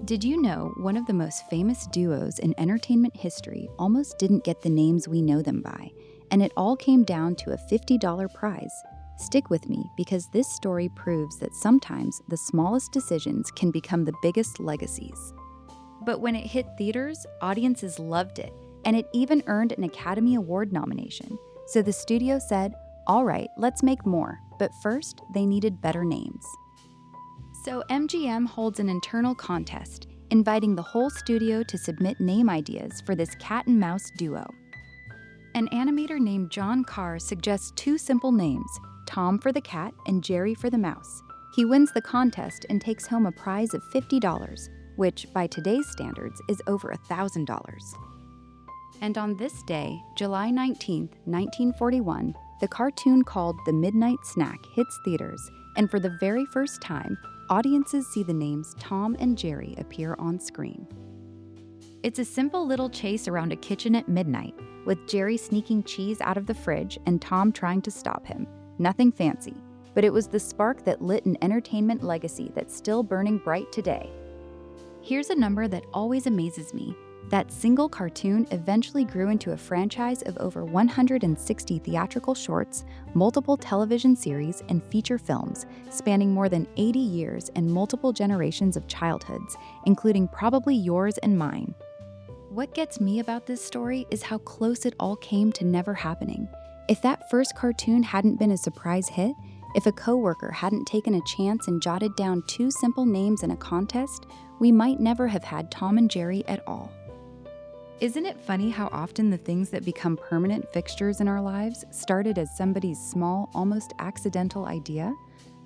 Did you know one of the most famous duos in entertainment history almost didn't get the names we know them by, and it all came down to a $50 prize? Stick with me because this story proves that sometimes the smallest decisions can become the biggest legacies. But when it hit theaters, audiences loved it, and it even earned an Academy Award nomination. So the studio said, all right, let's make more, but first they needed better names. So MGM holds an internal contest, inviting the whole studio to submit name ideas for this cat and mouse duo. An animator named John Carr suggests two simple names, Tom for the cat and Jerry for the mouse. He wins the contest and takes home a prize of $50, which, by today's standards, is over $1,000. And on this day, July 19, 1941, the cartoon called The Midnight Snack hits theaters, and for the very first time, audiences see the names Tom and Jerry appear on screen. It's a simple little chase around a kitchen at midnight, with Jerry sneaking cheese out of the fridge and Tom trying to stop him. Nothing fancy, but it was the spark that lit an entertainment legacy that's still burning bright today. Here's a number that always amazes me. That single cartoon eventually grew into a franchise of over 160 theatrical shorts, multiple television series, and feature films, spanning more than 80 years and multiple generations of childhoods, including probably yours and mine. What gets me about this story is how close it all came to never happening. If that first cartoon hadn't been a surprise hit, if a coworker hadn't taken a chance and jotted down two simple names in a contest, we might never have had Tom and Jerry at all. Isn't it funny how often the things that become permanent fixtures in our lives started as somebody's small, almost accidental idea?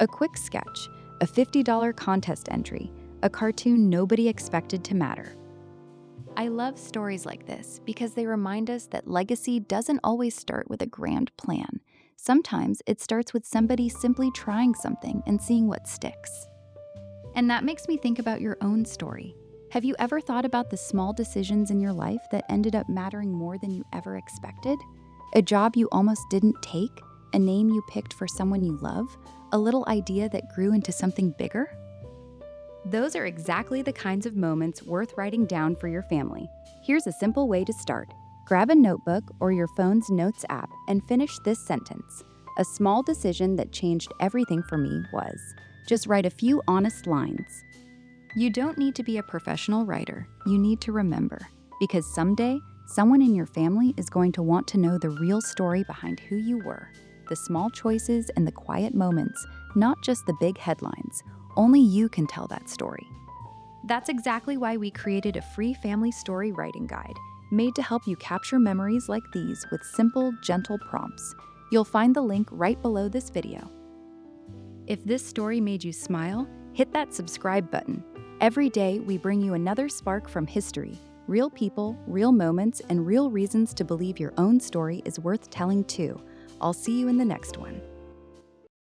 A quick sketch, a $50 contest entry, a cartoon nobody expected to matter. I love stories like this because they remind us that legacy doesn't always start with a grand plan. Sometimes it starts with somebody simply trying something and seeing what sticks. And that makes me think about your own story. Have you ever thought about the small decisions in your life that ended up mattering more than you ever expected? A job you almost didn't take? A name you picked for someone you love? A little idea that grew into something bigger? Those are exactly the kinds of moments worth writing down for your family. Here's a simple way to start. Grab a notebook or your phone's notes app and finish this sentence. A small decision that changed everything for me was. Just write a few honest lines. You don't need to be a professional writer. You need to remember. Because someday, someone in your family is going to want to know the real story behind who you were. The small choices and the quiet moments, not just the big headlines. Only you can tell that story. That's exactly why we created a free family story writing guide, made to help you capture memories like these with simple, gentle prompts. You'll find the link right below this video. If this story made you smile, hit that subscribe button. Every day, we bring you another spark from history, real people, real moments, and real reasons to believe your own story is worth telling too. I'll see you in the next one.